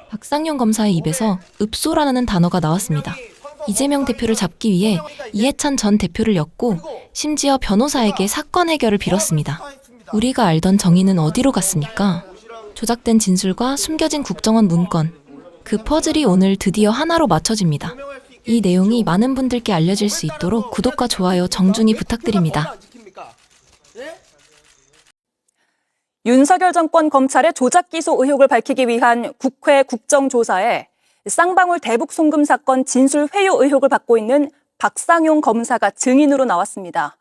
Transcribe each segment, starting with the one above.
박상용 검사의 입에서 읍소라는 단어가 나왔습니다. 이재명 대표를 잡기 위해 이해찬 전 대표를 엮고 심지어 변호사에게 사건 해결을 빌었습니다. 우리가 알던 정의는 어디로 갔습니까? 조작된 진술과 숨겨진 국정원 문건. 그 퍼즐이 오늘 드디어 하나로 맞춰집니다. 이 내용이 많은 분들께 알려질 수 있도록 구독과 좋아요 정중히 부탁드립니다. 윤석열 정권 검찰의 조작 기소 의혹을 밝히기 위한 국회 국정조사에 쌍방울 대북 송금 사건 진술 회유 의혹을 받고 있는 박상용 검사가 증인으로 나왔습니다.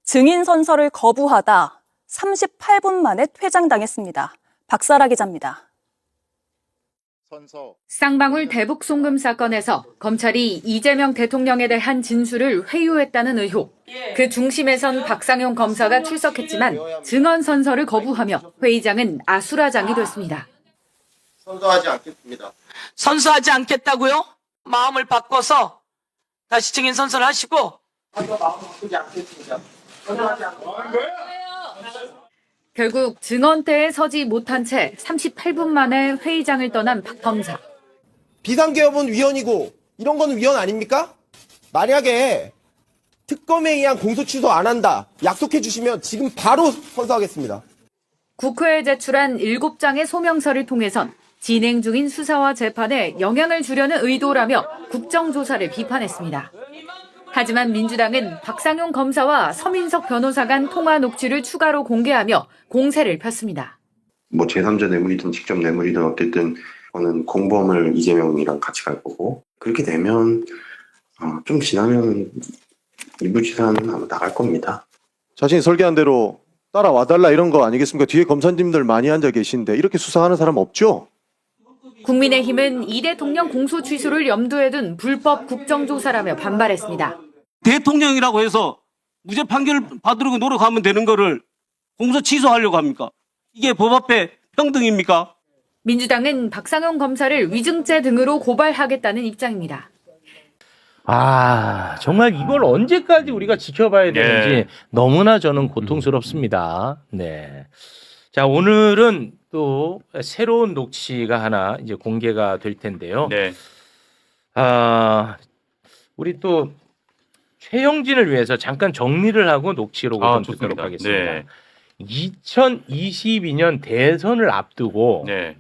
증인 선서를 거부하다 38분 만에 퇴장당했습니다. 박사라 기자입니다. 쌍방울 대북 송금 사건에서 검찰이 이재명 대통령에 대한 진술을 회유했다는 의혹. 그 중심에선 박상용 검사가 출석했지만 증언 선서를 거부하며 회의장은 아수라장이 됐습니다. 선서하지 않겠습니다. 선서하지 않겠다고요? 마음을 바꿔서 다시 증인 선서를 하시고. 마음을 바꾸지 않겠습니다. 선서하지 않겠습니다. 결국 증언대에 서지 못한 채 38분 만에 회의장을 떠난 박 검사. 비상개업은 위헌이고 이런 거는 위헌 아닙니까? 만약에 특검에 의한 공소 취소 안 한다 약속해 주시면 지금 바로 선서하겠습니다. 국회에 제출한 7장의 소명서를 통해선 진행 중인 수사와 재판에 영향을 주려는 의도라며 국정조사를 비판했습니다. 하지만 민주당은 박상용 검사와 서민석 변호사 간 통화 녹취를 추가로 공개하며 공세를 폈습니다. 뭐 제3자 뇌물이든 직접 뇌물이든 어쨌든 저는 공범을 이재명이랑 같이 갈 거고, 그렇게 되면 좀 지나면 이부지사는 아마 나갈 겁니다. 자신이 설계한 대로 따라와달라 이런 거 아니겠습니까? 뒤에 검사님들 많이 앉아 계신데 이렇게 수사하는 사람 없죠? 국민의힘은 이 대통령 공소 취소를 염두에 둔 불법 국정조사라며 반발했습니다. 대통령이라고 해서 무죄 판결 받으려고 노력하면 되는 거를 공소 취소하려고 합니까? 이게 법 앞에 평등입니까? 민주당은 박상용 검사를 위증죄 등으로 고발하겠다는 입장입니다. 정말 이걸 언제까지 우리가 지켜봐야 되는지 너무나 저는 고통스럽습니다. 네. 자, 오늘은 또 새로운 녹취가 하나 이제 공개가 될 텐데요. 네. 우리 또 최영진을 위해서 잠깐 정리를 하고 녹취로 좀 듣도록 하겠습니다. 네. 2022년 대선을 앞두고 네.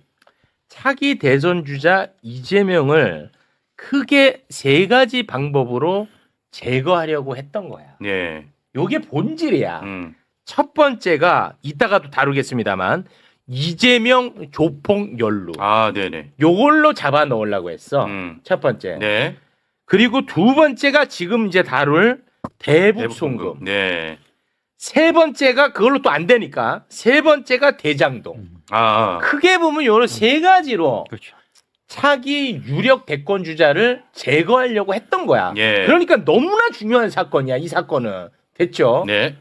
차기 대선 주자 이재명을 크게 3가지 방법으로 제거하려고 했던 거야. 네. 요게 본질이야. 첫 번째가 이따가도 다루겠습니다만 이재명 조폭 연루. 네네. 요걸로 잡아 넣으려고 했어. 첫 번째. 네. 그리고 두 번째가 지금 이제 다룰 대북 송금. 네. 세 번째가 그걸로 또 안 되니까 세 번째가 대장동. 크게 보면 요런 3가지로 그렇죠. 차기 유력 대권 주자를 제거하려고 했던 거야. 예. 그러니까 너무나 중요한 사건이야, 이 사건은. 됐죠? 네.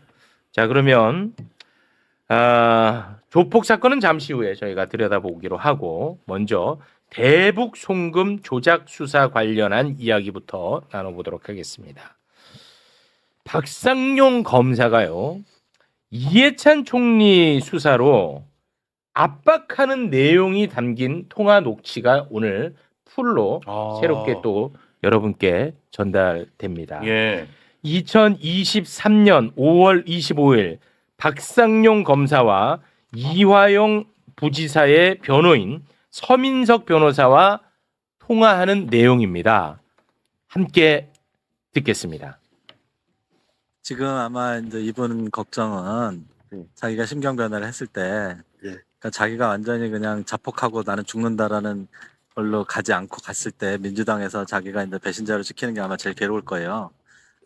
자, 그러면 조폭 사건은 잠시 후에 저희가 들여다보기로 하고 먼저 대북 송금 조작 수사 관련한 이야기부터 나눠보도록 하겠습니다. 박상용 검사가요, 이해찬 총리 수사로 압박하는 내용이 담긴 통화 녹취가 오늘 풀로 새롭게 또 여러분께 전달됩니다. 예. 2023년 5월 25일 박상용 검사와 이화영 부지사의 변호인 서민석 변호사와 통화하는 내용입니다. 함께 듣겠습니다. 지금 아마 이제 이분 걱정은 자기가 심경 변화를 했을 때 그러니까 자기가 완전히 그냥 자폭하고 나는 죽는다라는 걸로 가지 않고 갔을 때 민주당에서 자기가 이제 배신자를 지키는 게 아마 제일 괴로울 거예요.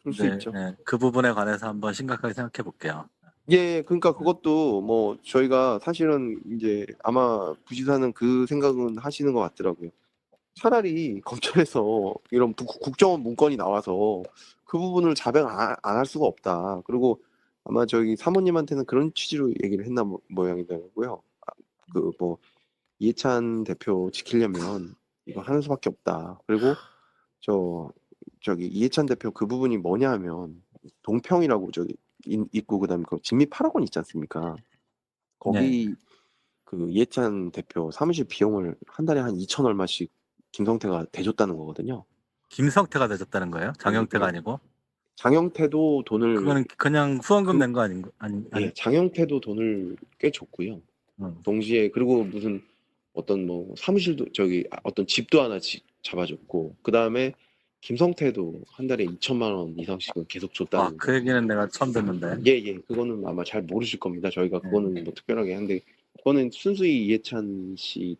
그럴 수 있죠. 그 부분에 관해서 한번 심각하게 생각해 볼게요. 예, 그러니까 그것도 뭐 저희가 사실은 이제 아마 부지사는 그 생각은 하시는 것 같더라고요. 차라리 검찰에서 이런 국정원 문건이 나와서 그 부분을 자백 안 할 수가 없다. 그리고 아마 저기 사모님한테는 그런 취지로 얘기를 했나 모양이더라고요. 그 뭐 이해찬 대표 지키려면 이거 하는 수밖에 없다. 그리고 저기 이해찬 대표 그 부분이 뭐냐 하면 동평이라고 저기 있고 그다음에 그 진미 8억 원 있지 않습니까? 거기 그 이해찬 대표 사무실 비용을 한 달에 한 2천 얼마씩 김성태가 대줬다는 거거든요. 김성태가 대줬다는 거예요? 장영태가 네. 아니고? 장영태도 돈을 그거는 그냥 후원금 낸 거 아닌가? 아니, 예, 장영태도 돈을 꽤 줬고요. 동시에 그리고 무슨 어떤 뭐 사무실도 저기 어떤 집도 하나 잡아줬고 그 다음에 김성태도 한 달에 2천만 원 이상씩은 계속 줬다는. 그 얘기는 내가 처음 듣는데. 예, 그거는 아마 잘 모르실 겁니다. 저희가 그거는 뭐 특별하게 한데 그거는 순수히 이해찬 씨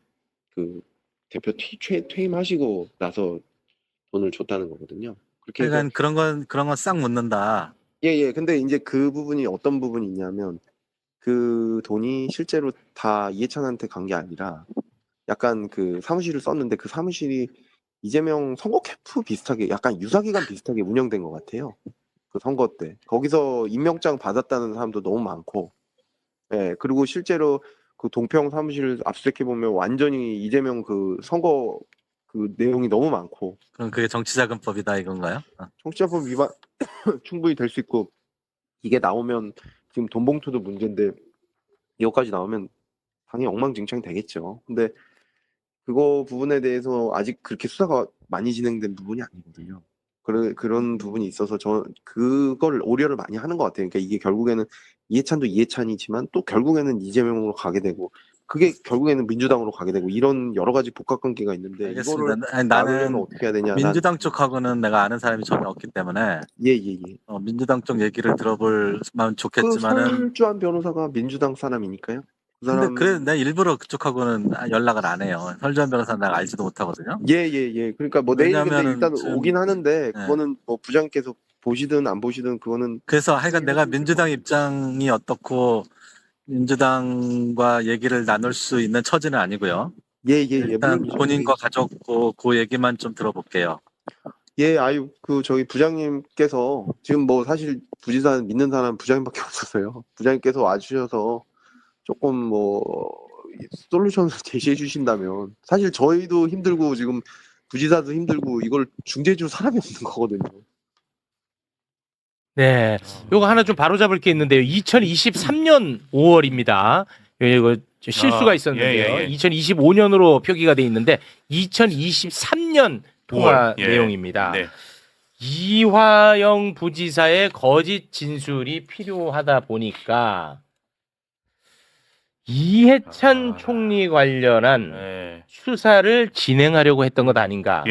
그 대표 퇴임하시고 나서 돈을 줬다는 거거든요. 그렇게 해서 그러니까 그런 건 싹 묻는다. 예. 근데 이제 그 부분이 어떤 부분이 있냐면 그 돈이 실제로 다 이해찬한테 간 게 아니라 약간 그 사무실을 썼는데 그 사무실이 이재명 선거 캠프 비슷하게 약간 유사기간 비슷하게 운영된 것 같아요. 그 선거 때 거기서 임명장 받았다는 사람도 너무 많고, 예 그리고 실제로 그 동평 사무실 압수수색해 보면 완전히 이재명 그 선거 그 내용이 너무 많고. 그럼 그게 정치자금법이다 이건가요? 정치자금 위반 충분히 될 수 있고 이게 나오면 지금 돈봉투도 문제인데 이거까지 나오면 당연히 엉망진창이 되겠죠. 근데 그거 부분에 대해서 아직 그렇게 수사가 많이 진행된 부분이 아니거든요. 그런 부분이 있어서 그걸 우려를 많이 하는 것 같아요. 그러니까 이게 결국에는 이해찬도 이해찬이지만 또 결국에는 이재명으로 가게 되고 그게 결국에는 민주당으로 가게 되고 이런 여러 가지 복합관계가 있는데 알겠습니다. 이거를 아니, 나누려면 나는 어떻게 해야 되냐. 민주당 쪽하고는 내가 아는 사람이 전혀 없기 때문에 예. 민주당 쪽 얘기를 들어볼 만 그 좋겠지만은 설주한 변호사가 민주당 사람이니까요. 그 근데 사람 그래 내가 일부러 그쪽하고는 연락을 안 해요. 설주한 변호사는 내가 알지도 못하거든요. 예. 그러니까 뭐 내일 근데 왜냐면은 일단 지금- 오긴 하는데 예. 그거는 뭐 부장께서 보시든 안 보시든 그거는 그래서 하여간 내가 민주당 입장이 어떻고 민주당과 얘기를 나눌 수 있는 처지는 아니고요. 예. 일단 물론이죠. 본인과 가족 그 얘기만 좀 들어볼게요. 예, 그 저희 부장님께서 지금 뭐 사실 부지사 믿는 사람 부장님밖에 없었어요. 부장님께서 와주셔서 조금 뭐 솔루션을 제시해 주신다면 사실 저희도 힘들고 지금 부지사도 힘들고 이걸 중재해 줄 사람이 없는 거거든요. 네, 요거 하나 좀 바로잡을 게 있는데요. 2023년 5월입니다. 이거 실수가 있었는데요. 2025년으로 표기가 돼 있는데 2023년 통화 내용입니다. 이화영 부지사의 거짓 진술이 필요하다 보니까 이해찬 총리 관련한 수사를 진행하려고 했던 것 아닌가.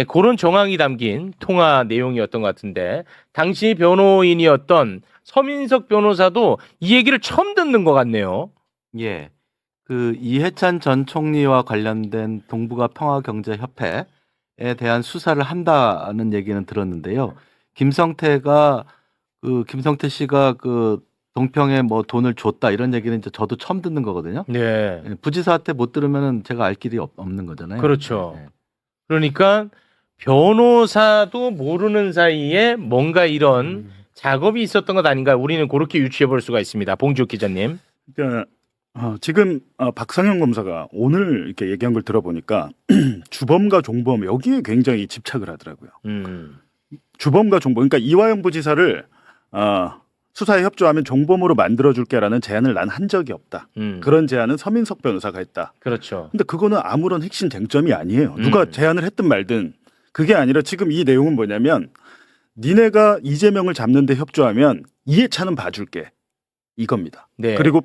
그런 정황이 담긴 통화 내용이었던 것 같은데 당시 변호인이었던 서민석 변호사도 이 얘기를 처음 듣는 것 같네요. 예. 그 이해찬 전 총리와 관련된 동북아 평화경제협회에 대한 수사를 한다는 얘기는 들었는데요. 김성태 씨가 그 동평에 뭐 돈을 줬다 이런 얘기는 이제 저도 처음 듣는 거거든요. 네. 부지사한테 못 들으면은 제가 알 길이 없는 거잖아요. 그렇죠. 네. 그러니까 변호사도 모르는 사이에 뭔가 이런 작업이 있었던 것 아닌가. 우리는 그렇게 유추해 볼 수가 있습니다. 봉지욱 기자님. 그러니까 지금 박상현 검사가 오늘 이렇게 얘기한 걸 들어보니까 주범과 종범 여기에 굉장히 집착을 하더라고요. 주범과 종범. 그러니까 이화영 부지사를 수사에 협조하면 종범으로 만들어줄게라는 제안을 난 한 적이 없다. 그런 제안은 서민석 변호사가 했다. 그렇죠. 근데 그거는 아무런 핵심 쟁점이 아니에요. 누가 제안을 했든 말든 그게 아니라 지금 이 내용은 뭐냐면 니네가 이재명을 잡는데 협조하면 이해찬은 봐줄게 이겁니다. 네. 그리고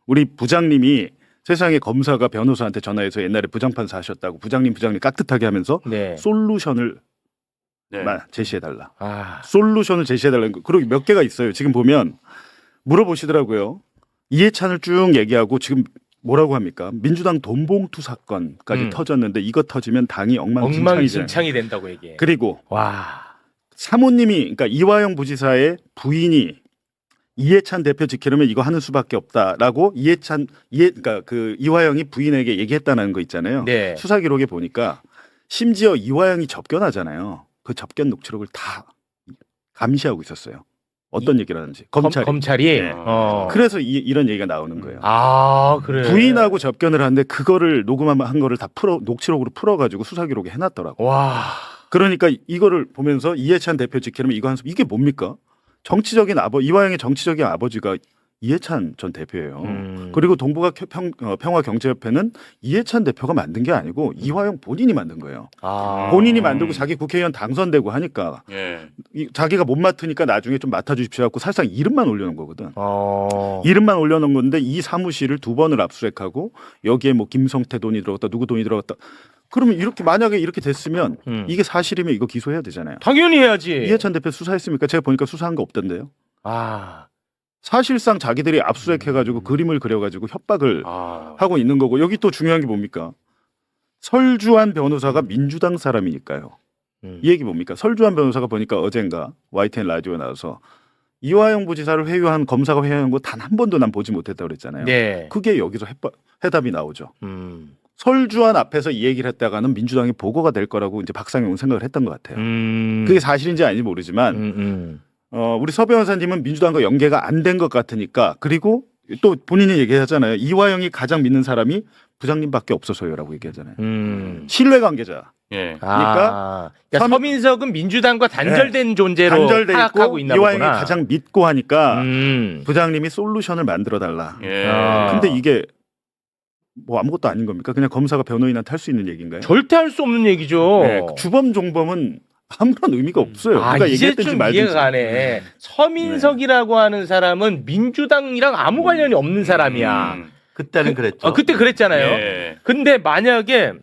우리 부장님이 세상에 검사가 변호사한테 전화해서 옛날에 부장판사 하셨다고 부장님 깍듯하게 하면서 네. 솔루션을 제시해달라. 솔루션을 제시해달라는 거. 그리고 몇 개가 있어요. 지금 보면 물어보시더라고요. 이해찬을 쭉 얘기하고 지금 뭐라고 합니까? 민주당 돈봉투 사건까지 터졌는데 이거 터지면 당이 엉망진창이 된다고 얘기해. 그리고 사모님이 그러니까 이화영 부지사의 부인이 이해찬 대표 지키려면 이거 하는 수밖에 없다라고 그러니까 그 이화영이 부인에게 얘기했다는 거 있잖아요. 네. 수사 기록에 보니까 심지어 이화영이 접견하잖아요. 그 접견 녹취록을 다 감시하고 있었어요. 어떤 얘기를 하는지. 검찰이. 네. 그래서 이런 얘기가 나오는 거예요. 그래. 부인하고 접견을 하는데 그거를 녹음한 거를 다 녹취록으로 풀어가지고 수사 기록에 해놨더라고. 그러니까 이거를 보면서 이해찬 대표 지키려면 이거 이게 뭡니까? 이화영의 정치적인 아버지가 이해찬 전 대표예요. 그리고 동북아 평화경제협회는 이해찬 대표가 만든 게 아니고 이화영 본인이 만든 거예요. 본인이 만들고 자기 국회의원 당선되고 하니까 자기가 못 맡으니까 나중에 좀 맡아주십시오 하고 사실상 이름만 올려놓은 거거든. 이름만 올려놓은 건데 이 사무실을 2번을 압수수색하고 여기에 뭐 김성태 돈이 들어갔다 누구 돈이 들어갔다. 그러면 이렇게 만약에 이렇게 됐으면 이게 사실이면 이거 기소해야 되잖아요. 당연히 해야지. 이해찬 대표 수사했습니까? 제가 보니까 수사한 거 없던데요. 사실상 자기들이 압수수색해가지고 그림을 그려가지고 협박을 하고 있는 거고 여기 또 중요한 게 뭡니까? 설주환 변호사가 민주당 사람이니까요. 이 얘기 뭡니까? 설주환 변호사가 보니까 어젠가 YTN 라디오에 나와서 이화영 부지사를 회유한 검사가 회유한 거 단 한 번도 난 보지 못했다고 그랬잖아요. 네. 그게 여기서 해답이 나오죠. 설주환 앞에서 이 얘기를 했다가는 민주당이 보고가 될 거라고 이제 박상용은 생각을 했던 것 같아요. 그게 사실인지 아닌지 모르지만 우리 서 변호사님은 민주당과 연계가 안 된 것 같으니까 그리고 또 본인이 얘기하잖아요. 이화영이 가장 믿는 사람이 부장님밖에 없어서요라고 얘기하잖아요. 신뢰관계자. 그러니까 서민석은 민주당과 단절된 존재로 단절돼 파악하고 있고 있나 이화영이 보구나. 가장 믿고 하니까 부장님이 솔루션을 만들어 달라. 근데 이게 뭐 아무것도 아닌 겁니까? 그냥 검사가 변호인한테 할 수 있는 얘기인가요? 절대 할 수 없는 얘기죠. 네, 주범 종범은 아무런 의미가 없어요. 누가 이제 얘기했든지 좀 말든지. 이해가 가네. 서민석이라고 하는 사람은 민주당이랑 아무 관련이 없는 사람이야. 그때는 그랬죠. 그때 그랬잖아요. 근데 만약에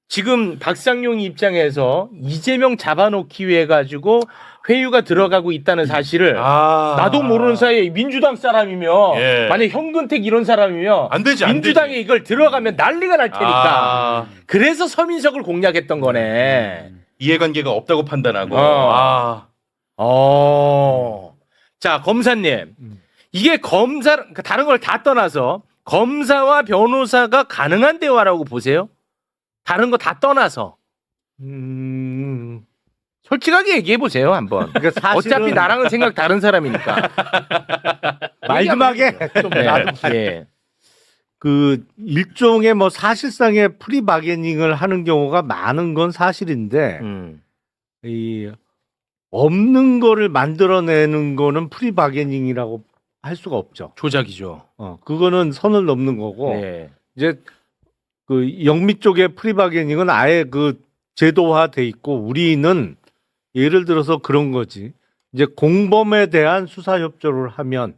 지금 박상용 입장에서 이재명 잡아놓기 위해 가지고 회유가 들어가고 있다는 사실을 나도 모르는 사이에 민주당 사람이며 만약 현근택 이런 사람이면 안 되지, 민주당에 이걸 들어가면 난리가 날 테니까 그래서 서민석을 공략했던 거네. 이해관계가 없다고 판단하고. 자, 검사님. 이게 다른 걸 다 떠나서 검사와 변호사가 가능한 대화라고 보세요? 다른 거 다 떠나서. 솔직하게 얘기해 보세요, 한번. 그러니까 어차피 나랑은 생각 다른 사람이니까. 말 좀 하게. 예. 그 일종의 뭐 사실상의 프리바게닝을 하는 경우가 많은 건 사실인데 이 없는 거를 만들어내는 거는 프리바게닝이라고 할 수가 없죠. 조작이죠. 그거는 선을 넘는 거고 네. 이제 그 영미 쪽의 프리바게닝은 아예 그 제도화돼 있고 우리는 예를 들어서 그런 거지. 이제 공범에 대한 수사 협조를 하면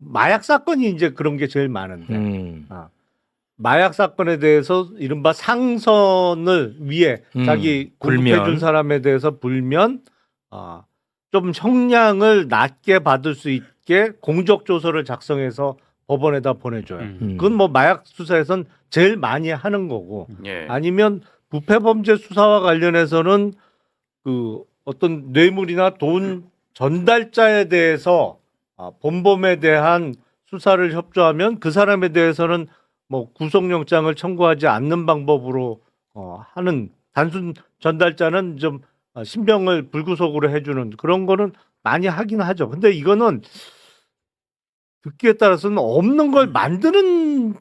마약 사건이 이제 그런 게 제일 많은데 마약 사건에 대해서 이른바 상선을 위해 자기 공급해준 사람에 대해서 불면 좀 형량을 낮게 받을 수 있게 공적조서를 작성해서 법원에다 보내줘요. 그건 뭐 마약 수사에선 제일 많이 하는 거고 아니면 부패범죄 수사와 관련해서는 그 어떤 뇌물이나 돈 전달자에 대해서 본범에 대한 수사를 협조하면 그 사람에 대해서는 뭐 구속영장을 청구하지 않는 방법으로 하는 단순 전달자는 좀 신병을 불구속으로 해주는 그런 거는 많이 하긴 하죠. 근데 이거는 듣기에 따라서는 없는 걸 만드는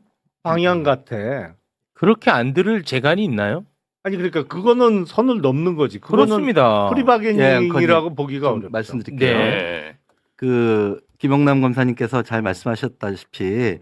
방향 같아. 그렇게 안 들을 재간이 있나요? 아니 그러니까 그거는 선을 넘는 거지. 그거는 그렇습니다. 프리바게닝이라고 보기가 어렵죠. 말씀드릴게요. 네. 그 김영남 검사님께서 잘 말씀하셨다시피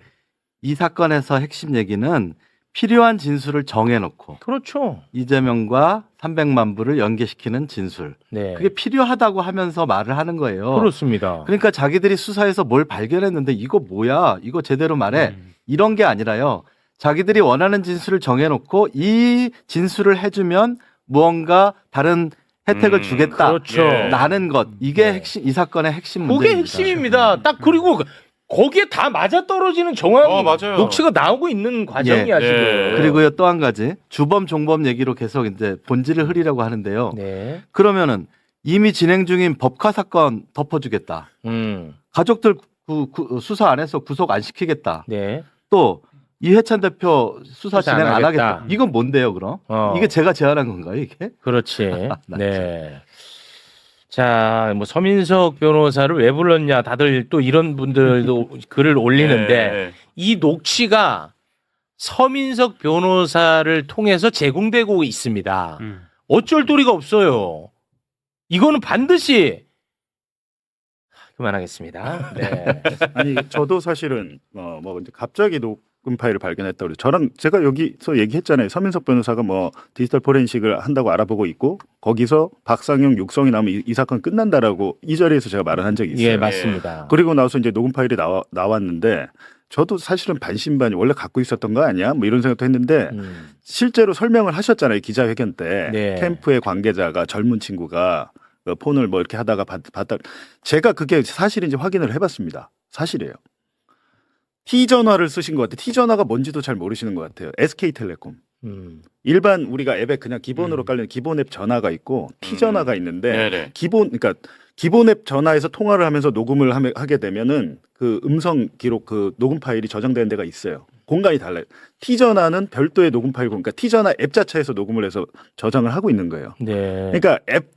이 사건에서 핵심 얘기는 필요한 진술을 정해놓고 그렇죠. 이재명과 300만 불을 연계시키는 진술. 네. 그게 필요하다고 하면서 말을 하는 거예요. 그렇습니다. 그러니까 자기들이 수사해서 뭘 발견했는데 이거 뭐야? 이거 제대로 말해. 이런 게 아니라요. 자기들이 원하는 진술을 정해놓고 이 진술을 해주면 무언가 다른 혜택을 주겠다. 그렇죠. 라는 것. 이게 핵심, 이 사건의 핵심 문제입니다. 그게 핵심입니다. 딱 그리고 거기에 다 맞아떨어지는 정황 녹취가 나오고 있는 과정이야 지금. 그리고요 또 한 가지 주범 종범 얘기로 계속 이제 본질을 흐리려고 하는데요. 그러면은 이미 진행 중인 법카 사건 덮어주겠다. 가족들 수사 안 해서 구속 안 시키겠다. 또 이해찬 대표 수사 진행 안 하겠다. 이건 뭔데요, 그럼? 이게 제가 제안한 건가요, 이게? 그렇지. 네. 자, 뭐 서민석 변호사를 왜 불렀냐? 다들 또 이런 분들도 글을 올리는데 이 녹취가 서민석 변호사를 통해서 제공되고 있습니다. 어쩔 도리가 없어요. 이거는 반드시 그만하겠습니다. 네. 아니 저도 사실은 뭐 이제 갑자기 녹음 파일을 발견했다고 그래서 저랑 제가 여기서 얘기했잖아요. 서민석 변호사가 뭐 디지털 포렌식을 한다고 알아보고 있고 거기서 박상용 육성이 나오면 이 사건 끝난다라고 이 자리에서 제가 말을 한 적이 있어요. 예, 맞습니다. 그리고 나서 이제 녹음 파일이 나왔는데 저도 사실은 반신반의 원래 갖고 있었던 거 아니야? 뭐 이런 생각도 했는데 실제로 설명을 하셨잖아요. 기자회견 때 네. 캠프의 관계자가 젊은 친구가 그 폰을 뭐 이렇게 하다가 봤다. 제가 그게 사실인지 확인을 해봤습니다. 사실이에요. T 전화를 쓰신 것 같아요. T 전화가 뭔지도 잘 모르시는 것 같아요. SK텔레콤. 일반 우리가 앱에 그냥 기본으로 깔리는 기본 앱 전화가 있고 T 전화가 있는데 그러니까 기본 앱 전화에서 통화를 하면서 녹음을 하게 되면은 그 음성 기록 그 녹음 파일이 저장되는 데가 있어요. 공간이 달라요. T 전화는 별도의 녹음 파일, 그러니까 T 전화 앱 자체에서 녹음을 해서 저장을 하고 있는 거예요. 네. 그러니까 앱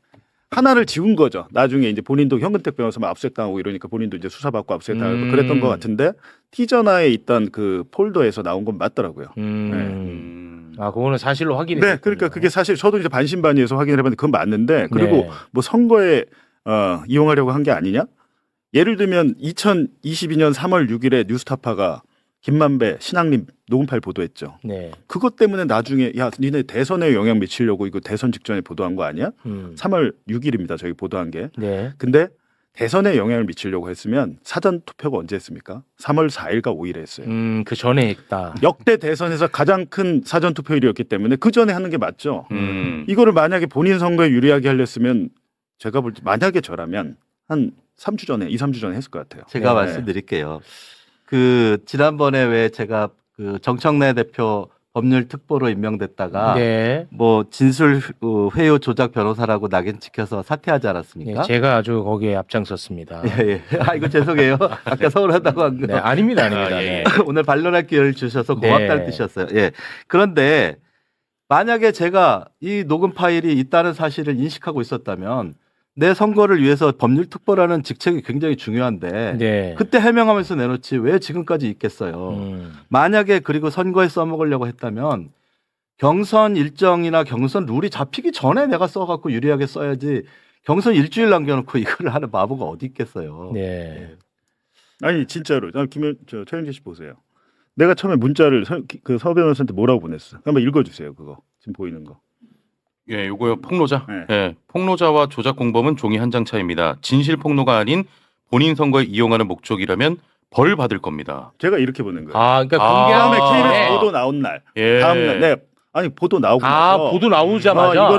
하나를 지운 거죠. 나중에 이제 본인도 현근택 변호사 압수수색당하고 이러니까 본인도 이제 수사받고 압수수색당하고 그랬던 것 같은데 T전화에 있던 그 폴더에서 나온 건 맞더라고요. 아, 그거는 사실로 확인이 네, 그러니까 그게 사실 저도 이제 반신반의해서 확인을 해봤는데 그건 맞는데 그리고 뭐 선거에 이용하려고 한 게 아니냐? 예를 들면 2022년 3월 6일에 뉴스타파가 김만배 신앙림 녹음 파일 보도했죠. 네. 그것 때문에 나중에 야 니네 대선에 영향 미치려고 이거 대선 직전에 보도한 거 아니야? 3월 6일입니다. 저희 보도한 게. 네. 근데 대선에 영향을 미치려고 했으면 사전 투표가 언제 했습니까? 3월 4일과 5일에 했어요. 그 전에 했다. 역대 대선에서 가장 큰 사전 투표일이었기 때문에 그 전에 하는 게 맞죠. 이거를 만약에 본인 선거에 유리하게 하렸으면 제가 볼 때 만약에 저라면 한 3주 전에 2, 3주 전에 했을 것 같아요. 제가 말씀드릴게요. 그 지난번에 왜 제가 그 정청래 대표 법률 특보로 임명됐다가 네. 뭐 진술 회유 조작 변호사라고 낙인 찍혀서 사퇴하지 않았습니까? 네, 제가 아주 거기에 앞장섰습니다. 예. 아 이거 죄송해요. 아까 서운하다고 한 거. 네, 아닙니다. 네. 오늘 반론할 기회를 주셔서 고맙다는 뜻이었어요. 예. 그런데 만약에 제가 이 녹음 파일이 있다는 사실을 인식하고 있었다면 내 선거를 위해서 법률특보라는 직책이 굉장히 중요한데 네. 그때 해명하면서 내놓지 왜 지금까지 있겠어요. 만약에 그리고 선거에 써먹으려고 했다면 경선 일정이나 경선 룰이 잡히기 전에 내가 써갖고 유리하게 써야지 경선 일주일 남겨놓고 이걸 하는 바보가 어디 있겠어요. 네. 아니 진짜로 최영재 씨 보세요. 내가 처음에 문자를 그 서 변호사한테 뭐라고 보냈어? 한번 읽어주세요. 그거 지금 보이는 거. 예, 요거요. 폭로자. 예, 폭로자와 조작 공범은 종이 한 장 차이입니다. 진실 폭로가 아닌 본인 선거에 이용하는 목적이라면 벌 받을 겁니다. 제가 이렇게 보는 거예요. 아, 그러니까 공개한 다음에 KBS 네. 보도 나온 날. 예. 다음 날. 네. 아니 보도 나오고 나서. 보도 나오자마자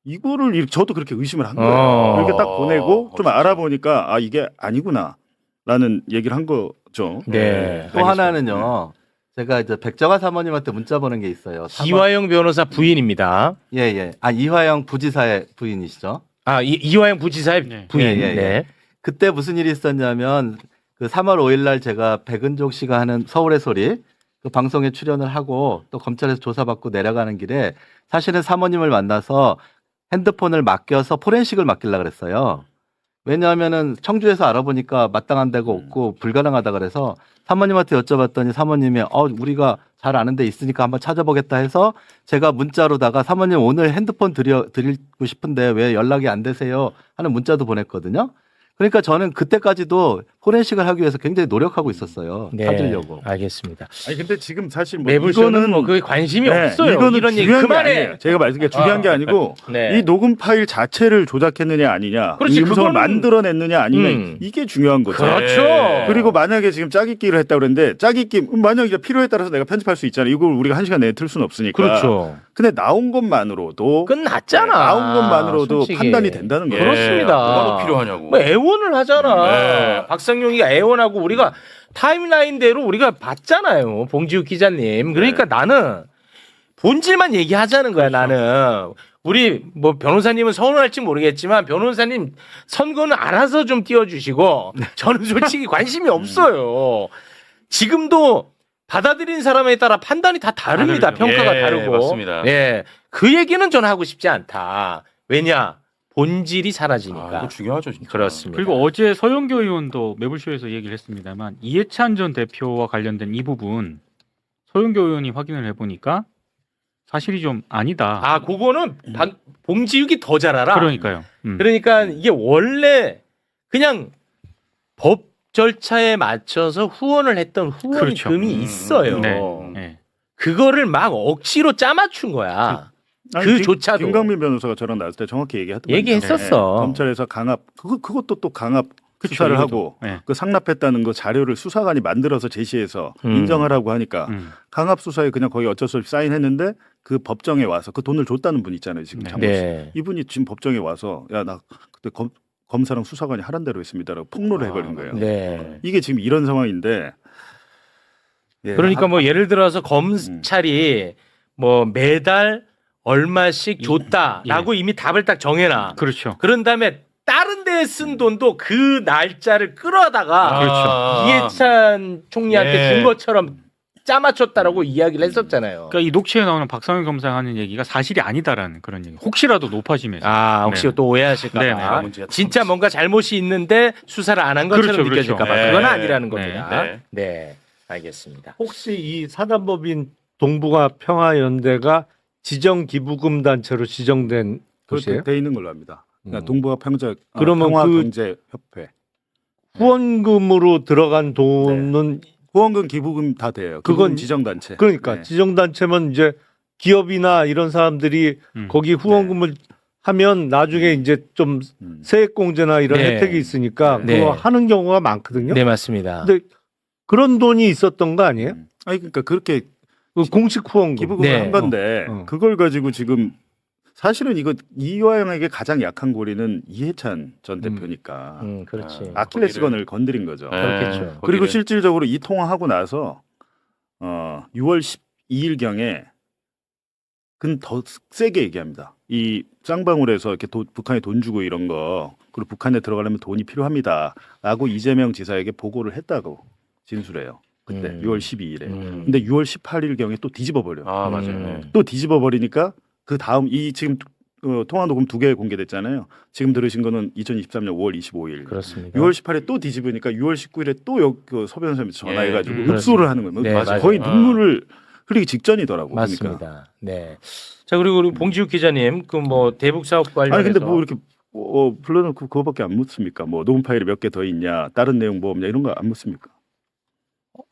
이거를 저도 그렇게 의심을 한 거예요. 이렇게 딱 보내고 좀 알아보니까 아 이게 아니구나라는 얘기를 한 거죠. 네. 또 하나는요. 제가 이제 백정아 사모님한테 문자 보낸 게 있어요. 이화영 변호사 부인입니다. 예. 아 이화영 부지사의 부인이시죠? 아, 이화영 부지사의 부인. 예. 네. 그때 무슨 일이 있었냐면 그 3월 5일 날 제가 백은종 씨가 하는 서울의 소리 그 방송에 출연을 하고 또 검찰에서 조사받고 내려가는 길에 사실은 사모님을 만나서 핸드폰을 맡겨서 포렌식을 맡기려고 그랬어요. 왜냐하면은 청주에서 알아보니까 마땅한 데가 없고 불가능하다 그래서 사모님한테 여쭤봤더니 사모님이 우리가 잘 아는 데 있으니까 한번 찾아보겠다 해서 제가 문자로다가 사모님 오늘 핸드폰 드리고 싶은데 왜 연락이 안 되세요 하는 문자도 보냈거든요. 그러니까 저는 그때까지도 포렌식을 하기 위해서 굉장히 노력하고 있었어요. 네, 찾으려고. 알겠습니다. 아니 근데 지금 사실 뭐 매불쇼는 뭐 그게 관심이 없어요. 이거는 이런 얘기 중요한 게 그만해. 아니에요. 제가 말씀드린 게 중요한 게 아니고 네. 이 녹음 파일 자체를 조작했느냐 아니냐, 그렇지, 이 음성을 그거는- 만들어냈느냐 아니냐 이게 중요한 거죠. 그렇죠. 그리고 만약에 지금 짜깁기를 했다고 그랬는데 짜깁기 만약에 필요에 따라서 내가 편집할 수 있잖아요. 이걸 우리가 1시간 내에 틀 수는 없으니까. 그렇죠. 근데 나온 것만으로도 끝났잖아. 나온 것만으로도 솔직히. 판단이 된다는 거예요. 그렇습니다. 뭐가 필요하냐고. 뭐 애원을 하잖아. 네. 박상용이가 애원하고 우리가 타임라인대로 우리가 봤잖아요. 봉지욱 기자님. 그러니까 나는 본질만 얘기하자는 거야. 나는. 우리 뭐 변호사님은 서운할지 모르겠지만 변호사님 선거는 알아서 좀 띄워주시고 저는 솔직히 관심이 없어요. 지금도 받아들인 사람에 따라 판단이 다 다릅니다. 다르죠. 평가가 예, 다르고. 맞습니다. 예. 그 얘기는 전 하고 싶지 않다. 왜냐? 본질이 사라지니까. 이거 중요하죠, 진짜. 그렇습니다. 그리고 어제 서영교 의원도 매불쇼에서 얘기를 했습니다만 이해찬 전 대표와 관련된 이 부분 서영교 의원이 확인을 해보니까 사실이 좀 아니다. 아, 그거는 봉지욱이 더 잘 알아. 그러니까요. 그러니까 이게 원래 그냥 법 절차에 맞춰서 후원을 했던 후원금이 그렇죠. 있어요. 네. 네. 그거를 막 억지로 짜맞춘 거야. 그조차도. 김강민 변호사가 저랑 나왔을 때 정확히 얘기하더라고요. 얘기했었어. 검찰에서 강압 그것도 또 강압 그쵸, 수사를 이것도. 하고 네. 그 상납했다는 거 자료를 수사관이 만들어서 제시해서 인정하라고 하니까 강압 수사에 그냥 거의 어쩔 수 없이 사인했는데 그 법정에 와서 그 돈을 줬다는 분 있잖아요. 지금 장모 씨. 네. 이분이 지금 법정에 와서 야 나 그때 검사랑 수사관이 하란 대로 했습니다라고 폭로를 해버린 거예요. 네. 이게 지금 이런 상황인데. 예, 그러니까 뭐 예를 들어서 검찰이 뭐 매달 얼마씩 줬다라고 이미 답을 딱 정해놔. 그렇죠. 그런 다음에 다른 데에 쓴 돈도 그 날짜를 끌어다가 이해찬 총리한테 준 것처럼 짜맞췄다라고 이야기를 했었잖아요. 그러니까 이 녹취에 나오는 박상현 검사가 하는 얘기가 사실이 아니다라는 그런 얘기. 혹시라도 높아지면서. 혹시 네. 또 오해하실까 네, 봐. 네. 진짜 뭔가 잘못이 있는데 수사를 안 한 것처럼 그렇죠, 느껴질까 봐. 그렇죠. 그건 네. 아니라는 네. 겁니다. 네. 네. 알겠습니다. 혹시 이 사단법인 동북아 평화연대가 지정 기부금 단체로 지정된 곳이에요? 그렇게 돼 있는 걸로 압니다. 그러니까 동북아 그러면 평화경제협회 후원금으로 들어간 돈은 후원금 기부금 다 돼요. 그건 지정 단체. 그러니까 네. 지정 단체면 이제 기업이나 이런 사람들이 거기 후원금을 하면 나중에 이제 좀 세액공제나 이런 네. 혜택이 있으니까 네. 그거 하는 경우가 많거든요. 네, 맞습니다. 근데 그런 돈이 있었던 거 아니에요? 아니 그러니까 그렇게 공식 후원금 기부금을 네. 한 건데 그걸 가지고 지금 사실은 이거 이화영에게 가장 약한 고리는 이해찬 전 대표니까 그렇지. 아킬레스건을 건드린 거죠. 그렇겠죠. 그리고 거기를- 실질적으로 이 통화하고 나서 6월 12일 경에 그건 더 세게 얘기합니다. 이 쌍방울에서 이렇게 북한에 돈 주고 이런 거 그리고 북한에 들어가려면 돈이 필요합니다라고 이재명 지사에게 보고를 했다고 진술해요. 그때 6월 12일에. 근데 6월 18일 경에 또 뒤집어 버려. 맞아요. 또 뒤집어 버리니까 그 다음 이 지금 통화 녹음 2개 공개됐잖아요. 지금 들으신 거는 2023년 5월 25일. 그렇습니다. 6월 18일에 또 뒤집으니까 6월 19일에 또 그 서 변호사님한테 전화해가지고 예, 흡수를 하는 거예요. 네, 맞아요. 거의 눈물을 흘리기 직전이더라고. 맞습니다. 그러니까. 네. 자, 그리고 우리 봉지욱 기자님, 그 뭐 대북 사업 관련해서 아니 근데 뭐 이렇게 불러놓고 그거밖에 안 묻습니까? 뭐 녹음 파일이 몇 개 더 있냐, 다른 내용 뭐 없냐 이런 거 안 묻습니까?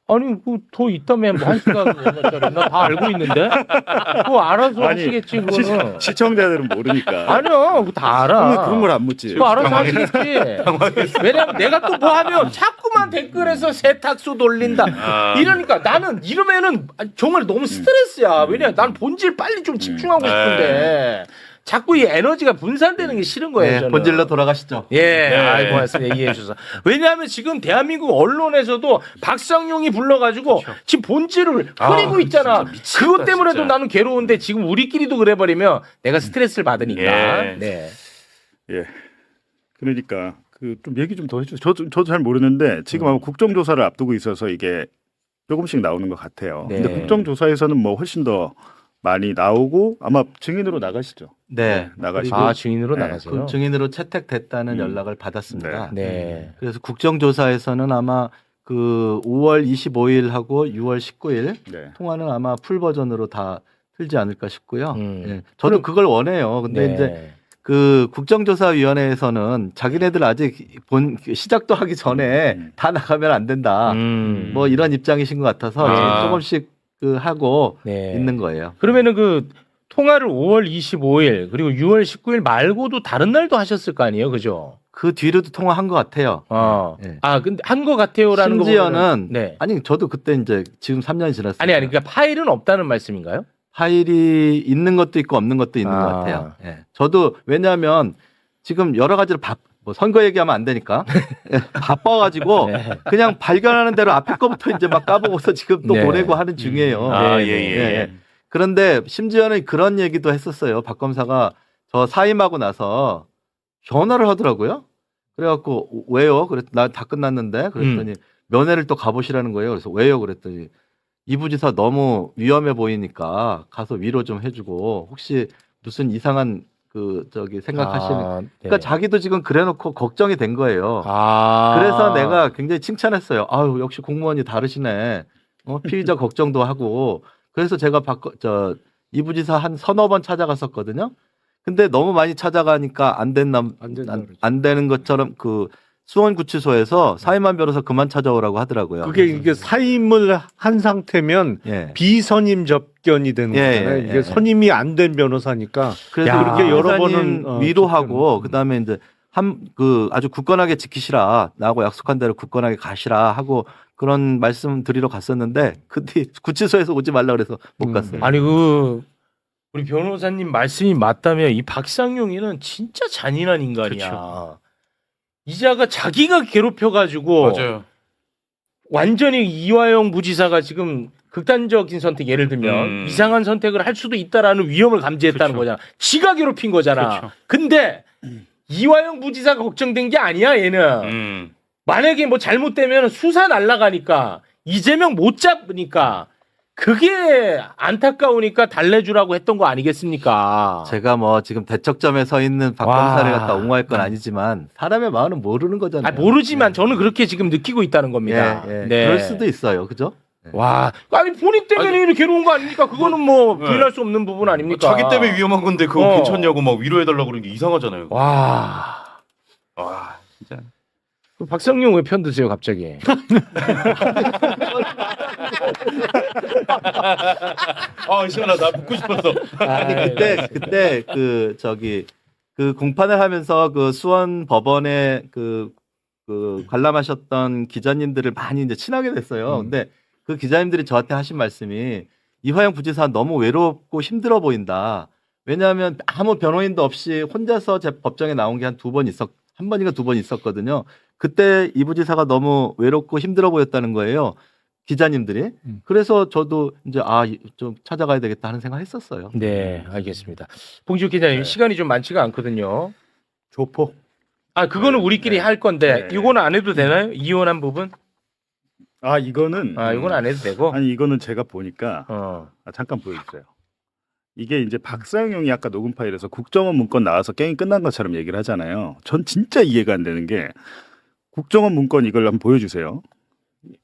아니 더 있다며 뭐 1시간 얼마짜리 나 다 알고 있는데 그거 알아서 하시겠지 그거는 시청자들은 모르니까. 아니요 그거 다 알아 그런 걸 안 묻지. 그거 알아서 하시겠지 왜냐면 내가 또 뭐 하면 자꾸만 댓글에서 세탁소 돌린다 이러니까 나는 이러면은 정말 너무 스트레스야 왜냐면 난 본질 빨리 좀 집중하고 싶은데 자꾸 이 에너지가 분산되는 게 싫은 거예요. 네, 저는. 본질로 돌아가시죠. 예, 네. 아이, 고맙습니다. 이해해 주셔서. 왜냐하면 지금 대한민국 언론에서도 박상용이 불러가지고 지금 본질을 흐리고 있잖아. 그것 때문에도 진짜. 나는 괴로운데 지금 우리끼리도 그래버리면 내가 스트레스를 받으니까. 예. 네. 예. 그러니까 그 좀 얘기 좀 더 해주세요. 저도 잘 모르는데 지금 아마 국정조사를 앞두고 있어서 이게 조금씩 나오는 것 같아요. 네. 근데 국정조사에서는 뭐 훨씬 더 많이 나오고 아마 증인으로 나가시죠. 네. 나가시고. 아, 증인으로 네. 나가세요? 그 증인으로 채택됐다는 연락을 받았습니다. 네. 그래서 국정조사에서는 아마 그 5월 25일하고 6월 19일 네. 통화는 아마 풀 버전으로 다 틀지 않을까 싶고요. 예. 저도 그걸 원해요. 근데 네. 이제 그 국정조사위원회에서는 자기네들 아직 시작도 하기 전에 다 나가면 안 된다. 뭐 이런 입장이신 것 같아서 지금 조금씩 그 하고 있는 거예요. 그러면은 그 통화를 5월 25일 그리고 6월 19일 말고도 다른 날도 하셨을 거 아니에요, 그죠? 그 뒤로도 통화한 것 같아요. 아, 근데 한 것 같아요라는 거 심지어는 네. 아니 저도 그때 이제 지금 3년이 지났어요. 아니 그러니까 파일은 없다는 말씀인가요? 파일이 있는 것도 있고 없는 것도 있는 것 같아요. 예. 저도 왜냐하면 지금 여러 가지로 뭐 선거 얘기하면 안 되니까 바빠가지고 그냥 발견하는 대로 앞에 거부터 이제 막 까보고서 지금 또 보내고 하는 중이에요. 예. 그런데 심지어는 그런 얘기도 했었어요. 박 검사가 저 사임하고 나서 전화를 하더라고요. 그래갖고 왜요? 그랬더니 나 다 끝났는데 그랬더니 면회를 또 가보시라는 거예요. 그래서 왜요? 그랬더니 이 부지사 너무 위험해 보이니까 가서 위로 좀 해주고 혹시 무슨 이상한 생각하시는 그러니까 자기도 지금 그래놓고 걱정이 된 거예요. 그래서 내가 굉장히 칭찬했어요. 아유 역시 공무원이 다르시네. 피의자 걱정도 하고 그래서 제가 이 부지사 한 서너 번 찾아갔었거든요. 근데 너무 많이 찾아가니까 안 되는 것처럼 그 수원구치소에서 사임한 변호사 그만 찾아오라고 하더라고요. 그게 이게 사임을 한 상태면 예. 비선임 접견이 되는 예, 거잖아요. 예, 이게 예. 선임이 안 된 변호사니까. 그래서 야, 그렇게 여러 번은 번은, 위로하고 그다음에 이제 아주 굳건하게 지키시라. 나하고 약속한 대로 굳건하게 가시라 하고 그런 말씀 드리러 갔었는데 그때 구치소에서 오지 말라 그래서 못 갔어요. 아니 우리 변호사님 말씀이 맞다면 이 박상용이는 진짜 잔인한 인간이야. 그렇죠. 이자가 자기가 괴롭혀가지고 맞아요. 완전히 이화영 부지사가 지금 극단적인 선택 예를 들면 이상한 선택을 할 수도 있다라는 위험을 감지했다는 그렇죠. 거잖아. 지가 괴롭힌 거잖아. 그렇죠. 근데 이화영 부지사가 걱정된 게 아니야 얘는. 만약에 뭐 잘못되면 수사 날라가니까 이재명 못 잡으니까 그게 안타까우니까 달래주라고 했던 거 아니겠습니까? 제가 뭐 지금 대척점에 서 있는 박 와. 검사를 갖다 옹호할 건 아니지만 사람의 마음은 모르는 거잖아요. 모르지만 저는 그렇게 지금 느끼고 있다는 겁니다. 예, 예. 네. 그럴 수도 있어요. 그죠? 와, 아니 본인 때문에 이렇게 괴로운 거 아닙니까? 그거는 뭐 부인할 수 없는 부분 아닙니까? 자기 때문에 위험한 건데 그거 어. 괜찮냐고 막 위로해달라고 그러는 게 이상하잖아요. 와, 진짜. 그럼 박성용 왜 편드세요 갑자기? 시원하다. 묻고 싶었어. 아니 그때 그 공판을 하면서 그 수원 법원에 그 관람하셨던 기자님들을 많이 이제 친하게 됐어요. 근데 그 기자님들이 저한테 하신 말씀이 이화영 부지사 너무 외롭고 힘들어 보인다. 왜냐하면 아무 변호인도 없이 혼자서 제 법정에 나온 게 한 번인가 두 번 있었거든요. 그때 이 부지사가 너무 외롭고 힘들어 보였다는 거예요. 기자님들이. 그래서 저도 이제 좀 찾아가야 되겠다 하는 생각을 했었어요. 네, 알겠습니다. 봉지욱 기자님 시간이 좀 많지가 않거든요. 조폭. 그거는 우리끼리 할 건데 이거는 안 해도 되나요? 이혼한 부분? 이거는 이건 안 해도 되고. 아니 이거는 제가 보니까 잠깐 보여주세요. 이게 이제 박상용이 아까 녹음 파일에서 국정원 문건 나와서 게임 끝난 것처럼 얘기를 하잖아요. 전 진짜 이해가 안 되는 게 국정원 문건 이걸 한번 보여주세요.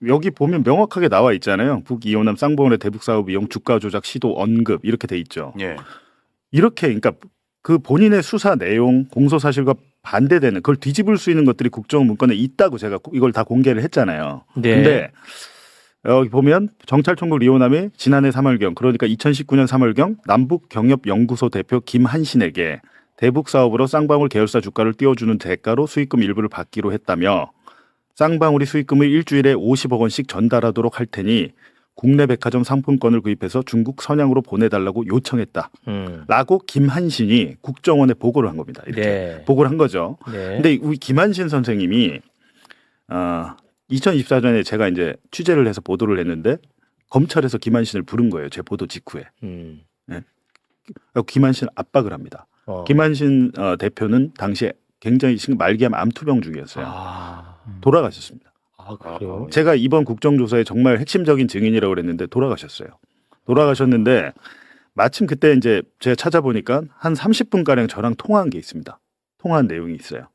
여기 보면 명확하게 나와 있잖아요. 북이호남 쌍방울의 대북 사업 이용 주가 조작 시도 언급 이렇게 돼 있죠. 예. 이렇게 그러니까 그 본인의 수사 내용 공소 사실과 반대되는 그걸 뒤집을 수 있는 것들이 국정원 문건에 있다고 제가 이걸 다 공개를 했잖아요. 네. 근데 여기 보면 정찰총국 이호남이 지난해 3월경 그러니까 2019년 3월경 남북경협연구소 대표 김한신에게 대북 사업으로 쌍방울 계열사 주가를 띄워주는 대가로 수익금 일부를 받기로 했다며 쌍방울이 수익금을 일주일에 50억 원씩 전달하도록 할 테니 국내 백화점 상품권을 구입해서 중국 선양으로 보내달라고 요청했다. 라고 김한신이 국정원에 보고를 한 겁니다. 이렇게 보고를 한 거죠. 근데 우리 김한신 선생님이 2024년에 제가 이제 취재를 해서 보도를 했는데 검찰에서 김한신을 부른 거예요. 제 보도 직후에. 네. 김한신 압박을 합니다. 김한신 대표는 당시에 굉장히 말기암 암투병 중이었어요. 돌아가셨습니다. 그래요? 제가 이번 국정조사의 정말 핵심적인 증인이라고 그랬는데 돌아가셨어요. 돌아가셨는데 마침 그때 이제 제가 찾아보니까 한 30분가량 저랑 통화한 게 있습니다. 통화한 내용이 있어요.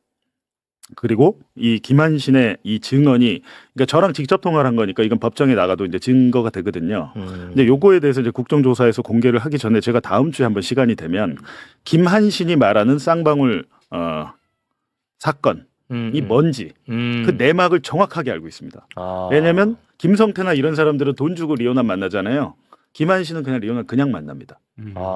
그리고 이 김한신의 이 증언이 그러니까 저랑 직접 통화를 한 거니까 이건 법정에 나가도 이제 증거가 되거든요. 근데 요거에 대해서 이제 국정조사에서 공개를 하기 전에 제가 다음 주에 한번 시간이 되면 김한신이 말하는 쌍방울 사건이 뭔지 그 내막을 정확하게 알고 있습니다. 왜냐하면 김성태나 이런 사람들은 돈 주고 리오남 만나잖아요. 김한신은 그냥 리오남 그냥 만납니다.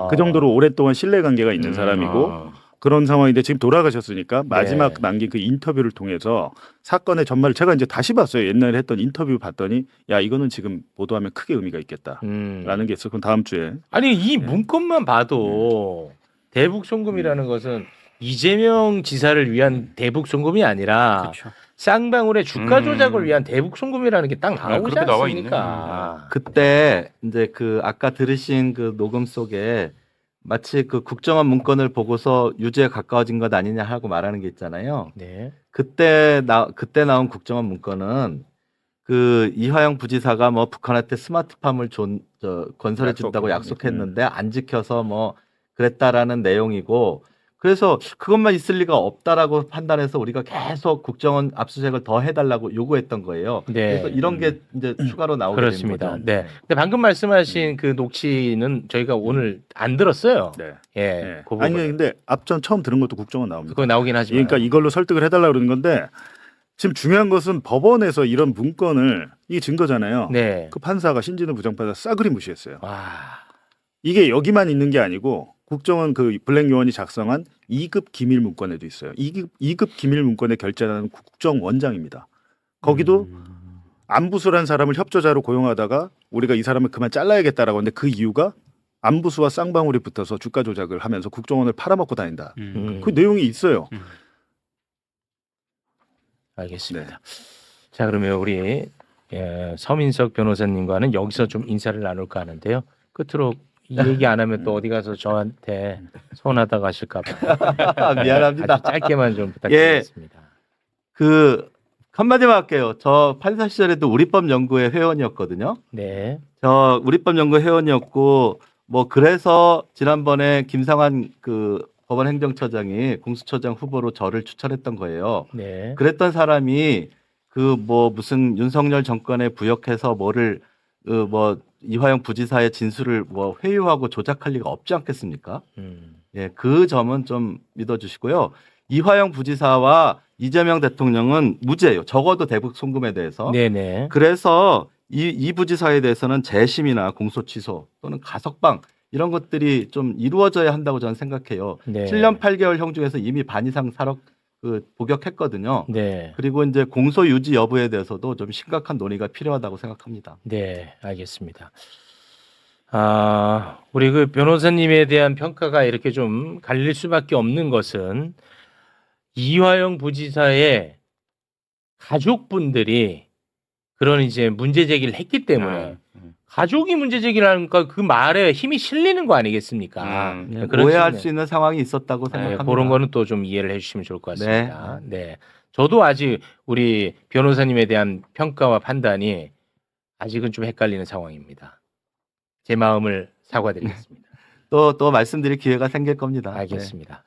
그 정도로 오랫동안 신뢰관계가 있는 사람이고 그런 상황인데 지금 돌아가셨으니까 마지막 남긴 그 인터뷰를 통해서 사건의 전말을 제가 이제 다시 봤어요. 옛날에 했던 인터뷰 봤더니 야 이거는 지금 보도하면 크게 의미가 있겠다라는 게 있어. 그럼 다음 주에 아니 이 문건만 봐도 대북 송금이라는 것은 이재명 지사를 위한 대북 송금이 아니라 쌍방울의 주가 조작을 위한 대북 송금이라는 게 딱 나오지 않습니까? 그때 이제 그 아까 들으신 그 녹음 속에 마치 그 국정원 문건을 보고서 유죄에 가까워진 것 아니냐 하고 말하는 게 있잖아요. 네. 그때 나온 국정원 문건은 그 이화영 부지사가 뭐 북한한테 스마트팜을 건설해 준다고 약속했는데 안 지켜서 뭐 그랬다라는 내용이고 그래서 그것만 있을 리가 없다라고 판단해서 우리가 계속 국정원 압수수색을 더 해달라고 요구했던 거예요. 그래서 이런 게 이제 추가로 나오게 그렇습니다. 된 거죠. 네. 근데 방금 말씀하신 그 녹취는 저희가 오늘 안 들었어요. 네. 예. 그 아니 부분을. 근데 앞전 처음 들은 것도 국정원 나옵니다. 그거 나오긴 하지만. 그러니까 이걸로 설득을 해달라 그러는 건데 지금 중요한 것은 법원에서 이런 문건을 이게 증거잖아요. 네. 그 판사가 신진우 부장판사 싸그리 무시했어요. 와. 이게 여기만 있는 게 아니고 국정원 그 블랙 요원이 작성한 2급 기밀 문건에도 있어요. 2급 기밀 문건의 결재자는 국정원장입니다. 거기도 안부수란 사람을 협조자로 고용하다가 우리가 이 사람을 그만 잘라야겠다라고 하는데 그 이유가 안부수와 쌍방울이 붙어서 주가 조작을 하면서 국정원을 팔아먹고 다닌다. 그 내용이 있어요. 알겠습니다. 자, 그러면 우리 서민석 변호사님과는 여기서 좀 인사를 나눌까 하는데요. 끝으로 이 얘기 안 하면 또 어디 가서 저한테 서운하다고 하실까 봐. 미안합니다. 아주 짧게만 좀 부탁드리겠습니다. 그 한마디만 할게요. 저 판사 시절에도 우리법연구회 회원이었거든요. 네. 저 우리법연구 회원이었고 뭐 그래서 지난번에 김상환 그 법원행정처장이 공수처장 후보로 저를 추천했던 거예요. 네. 그랬던 사람이 그 뭐 무슨 윤석열 정권에 부역해서 뭐를 그 뭐 이화영 부지사의 진술을 뭐 회유하고 조작할 리가 없지 않겠습니까? 예, 그 점은 좀 믿어주시고요. 이화영 부지사와 이재명 대통령은 무죄예요. 적어도 대북 송금에 대해서. 네네. 그래서 이 부지사에 대해서는 재심이나 공소 취소 또는 가석방 이런 것들이 좀 이루어져야 한다고 저는 생각해요. 네. 7년 8개월 중에서 이미 반 이상 복역했거든요. 네. 그리고 이제 공소 유지 여부에 대해서도 좀 심각한 논의가 필요하다고 생각합니다. 네, 알겠습니다. 우리 그 변호사님에 대한 평가가 이렇게 좀 갈릴 수밖에 없는 것은 이화영 부지사의 가족분들이 그런 이제 문제 제기를 했기 때문에 가족이 문제 제기를 하니까 그 말에 힘이 실리는 거 아니겠습니까? 그런 오해할 측면. 수 있는 상황이 있었다고 생각합니다. 그런 거는 또 좀 이해를 해주시면 좋을 것 같습니다. 네. 저도 아직 우리 변호사님에 대한 평가와 판단이 아직은 좀 헷갈리는 상황입니다. 제 마음을 사과드리겠습니다. 또 말씀드릴 기회가 생길 겁니다. 알겠습니다.